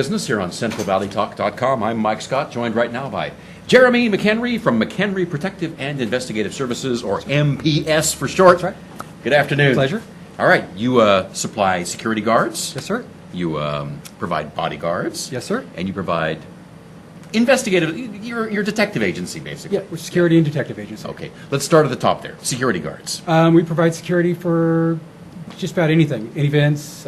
Business here on CentralValleyTalk.com. I'm Mike Scott, joined right now by Jeromy McHenry from McHenry Protective and Investigative Services, or MPS for short. That's right. Good afternoon. Pleasure. All right, you supply security guards. Yes, sir. You provide bodyguards. Yes, sir. And you provide investigative. Your detective agency, basically. Yeah, we're security and detective agency. Okay, let's start at the top there. Security guards. We provide security for just about anything, events,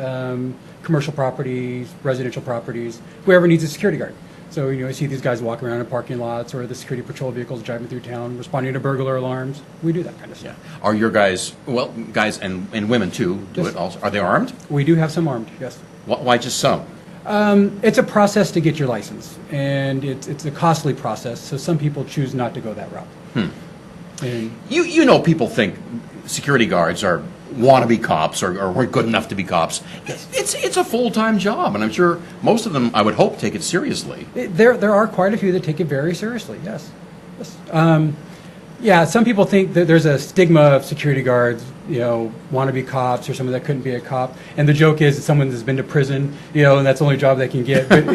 commercial properties, residential properties, whoever needs a security guard. So, I see these guys walking around in parking lots or the security patrol vehicles driving through town, responding to burglar alarms. We do that kind of stuff. Yeah. Are your guys, well, guys and women too, do Yes. it also? Are they armed? We do have some armed, yes. Why just some? It's a process to get your license, and it's a costly process, so some people choose not to go that route. And You know, people think security guards are wannabe cops or weren't good enough to be cops. It's a full-time job, and I'm sure most of them, I would hope, take it seriously. there are quite a few that take it very seriously, yes. Yeah, some people think that there's a stigma of security guards, wannabe cops or someone that couldn't be a cop. And the joke is that someone that's been to prison, and that's the only job they can get. But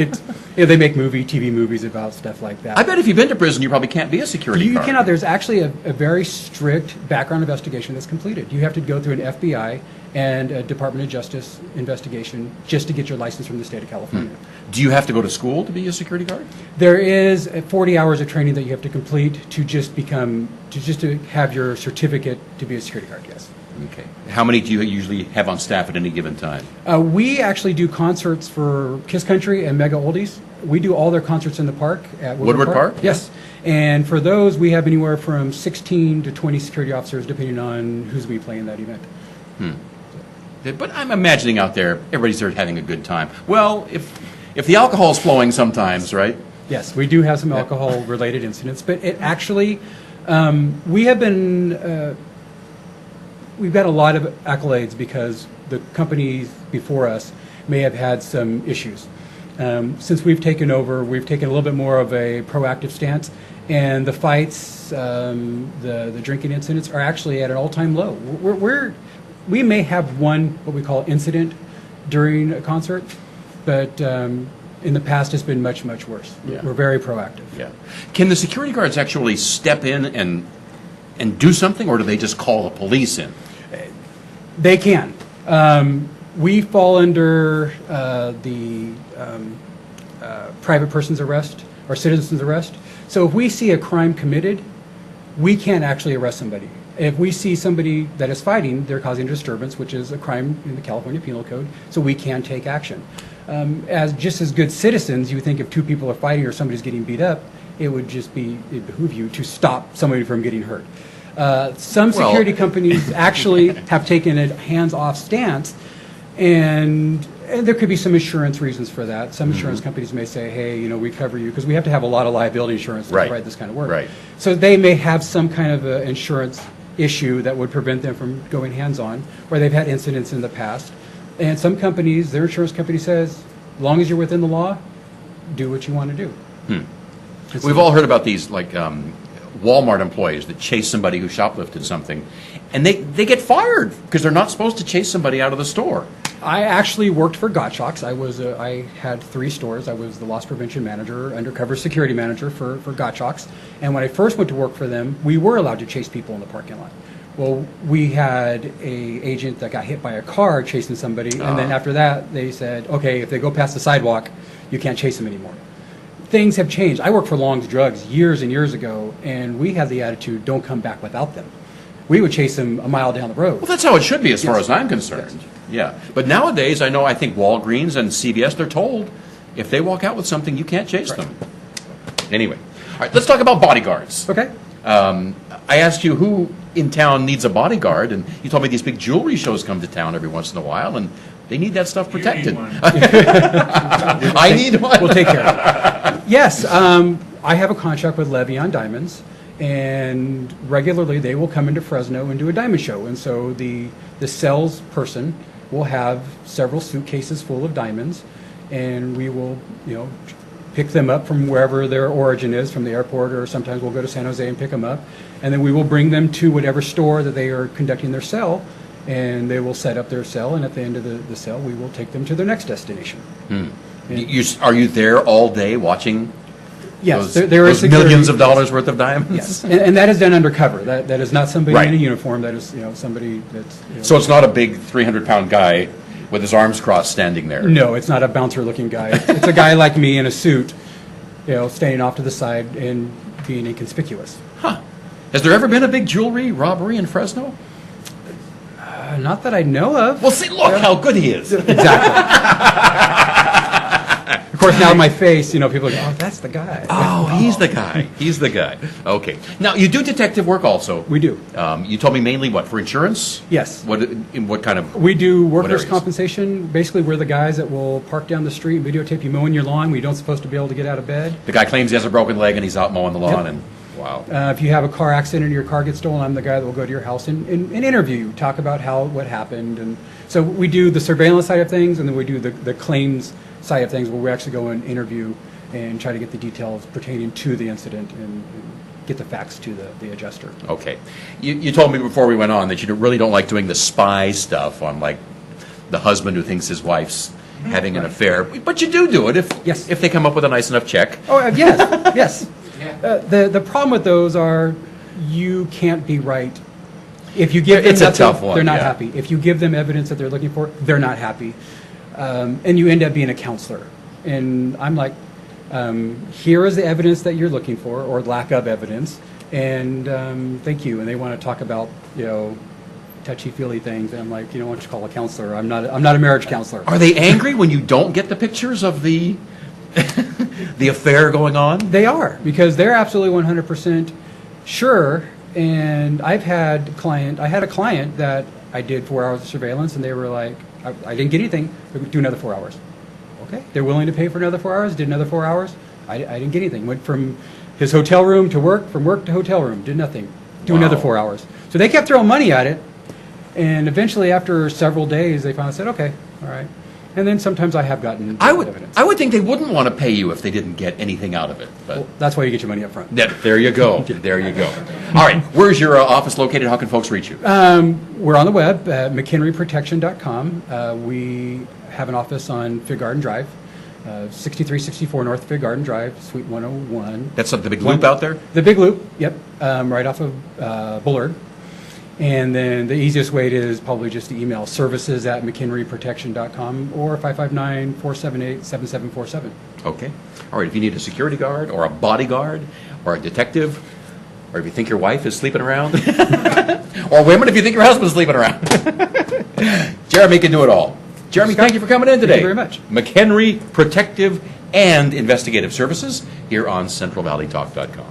they make TV movies about stuff like that. I bet if you've been to prison, you probably can't be a security guard. You cannot. There's actually a very strict background investigation that's completed. You have to go through an FBI and a Department of Justice investigation just to get your license from the state of California. Do you have to go to school to be a security guard? There is 40 hours of training that you have to complete to have your certificate to be a security guard, yes. Okay. How many do you usually have on staff at any given time? We actually do concerts for Kiss Country and Mega Oldies. We do all their concerts in the park at Woodward Park. Yes. And for those, we have anywhere from 16 to 20 security officers, depending on who's we play in that event. But I'm imagining out there, everybody's there having a good time. Well, if the alcohol's flowing sometimes, right? Yes, we do have some alcohol-related incidents, but it actually, we've got a lot of accolades because the companies before us may have had some issues. Since we've taken over, we've taken a little bit more of a proactive stance, and the fights, the drinking incidents are actually at an all-time low. We may have one what we call incident during a concert, but in the past it's been much, much worse. Yeah. We're very proactive. Yeah. Can the security guards actually step in and do something, or do they just call the police in? They can. We fall under the private person's arrest or citizen's arrest. So if we see a crime committed, we can't actually arrest somebody. If we see somebody that is fighting, they're causing a disturbance, which is a crime in the California Penal Code, so we can take action. As good citizens, you think if two people are fighting or somebody's getting beat up, it behoove you to stop somebody from getting hurt. Some security companies actually have taken a hands-off stance, and there could be some insurance reasons for that. Some insurance companies may say, hey, we cover you, because we have to have a lot of liability insurance to provide this kind of work. Right. So they may have some kind of insurance issue that would prevent them from going hands-on, or they've had incidents in the past. And some companies, their insurance company says, as long as you're within the law, do what you want to do. We've all heard about these, like, Walmart employees that chase somebody who shoplifted something, and they get fired because they're not supposed to chase somebody out of the store. I actually worked for Gottschalks. I had 3 stores. I was the loss prevention manager, undercover security manager for Gottschalks. And when I first went to work for them, we were allowed to chase people in the parking lot. Well, we had a agent that got hit by a car chasing somebody, and then after that, they said, okay, if they go past the sidewalk, you can't chase them anymore. Things have changed. I worked for Long's Drugs years and years ago, and we had the attitude, don't come back without them. We would chase them a mile down the road. Well, that's how it should be as far as I'm concerned. Yes. Yeah. But nowadays, I think Walgreens and CVS, they're told if they walk out with something, you can't chase them. Anyway, all right, let's talk about bodyguards. Okay. I asked you who in town needs a bodyguard, and you told me these big jewelry shows come to town every once in a while, and they need that stuff protected. You need one. I need one. We'll take care of it. Yes, I have a contract with Levion Diamonds, and regularly they will come into Fresno and do a diamond show. And so the salesperson will have several suitcases full of diamonds, and we will, pick them up from wherever their origin is, from the airport, or sometimes we'll go to San Jose and pick them up, and then we will bring them to whatever store that they are conducting their sale, and they will set up their sale, and at the end of the sale, we will take them to their next destination. Are you there all day watching Yes, those, there is those millions of dollars worth of diamonds? Yes, and that is done undercover. That is not somebody Right. in a uniform. That is somebody that's. So it's not a big 300-pound guy with his arms crossed standing there? No, it's not a bouncer-looking guy. It's a guy like me in a suit, standing off to the side and being inconspicuous. Huh. Has there ever been a big jewelry robbery in Fresno? Not that I know of. Well, see, look how good he is. Exactly. Of course, now my face, people go, oh, that's the guy. Oh, he's the guy. He's the guy. Okay. Now, you do detective work also. We do. You told me mainly what, for insurance? Yes. What kind of? We do workers' areas? compensation. Basically, we're the guys that will park down the street and videotape you mowing your lawn when you don't supposed to be able to get out of bed. The guy claims he has a broken leg and he's out mowing the lawn, Yep. and wow. If you have a car accident or your car gets stolen, I'm the guy that will go to your house and interview you, talk about what happened. And so we do the surveillance side of things, and then we do the claims side of things, where we actually go and interview and try to get the details pertaining to the incident and get the facts to the adjuster. Okay. You told me before we went on that you really don't like doing the spy stuff on, like, the husband who thinks his wife's having an affair, but you do it if they come up with a nice enough check. Oh, yes, yes. The problem with those are you can't be right. If you give them It's a nothing, tough one, they're not yeah. happy. If you give them evidence that they're looking for, they're not happy. And you end up being a counselor. And I'm like, here is the evidence that you're looking for, or lack of evidence, and thank you. And they want to talk about, touchy-feely things, and I'm like, why don't you call a counselor? I'm not a marriage counselor. Are they angry when you don't get the pictures of the the affair going on? They are, because they're absolutely 100% sure. And I had a client that I did 4 hours of surveillance, and they were like, I didn't get anything, do another 4 hours. Okay, they're willing to pay for another 4 hours, did another 4 hours. I didn't get anything. Went from his hotel room to work, from work to hotel room, did nothing. Do Wow. another 4 hours. So they kept throwing money at it, and eventually, after several days, they finally said, okay, all right. And then sometimes I have gotten evidence. I would think they wouldn't want to pay you if they didn't get anything out of it. But Well, that's why you get your money up front. there you go. There you go. All right, where's your office located? How can folks reach you? We're on the web at McHenryProtection.com. We have an office on Fig Garden Drive, 6364 North Fig Garden Drive, Suite 101. That's the big loop out there? The big loop, yep, right off of Bullard. And then the easiest way is probably just to email services@McHenryProtection.com or 559-478-7747. Okay. All right, if you need a security guard or a bodyguard or a detective, or if you think your wife is sleeping around, or women if you think your husband's sleeping around, Jeromy can do it all. Jeromy, thank you for coming in today. Thank you very much. McHenry Protective and Investigative Services here on CentralValleyTalk.com.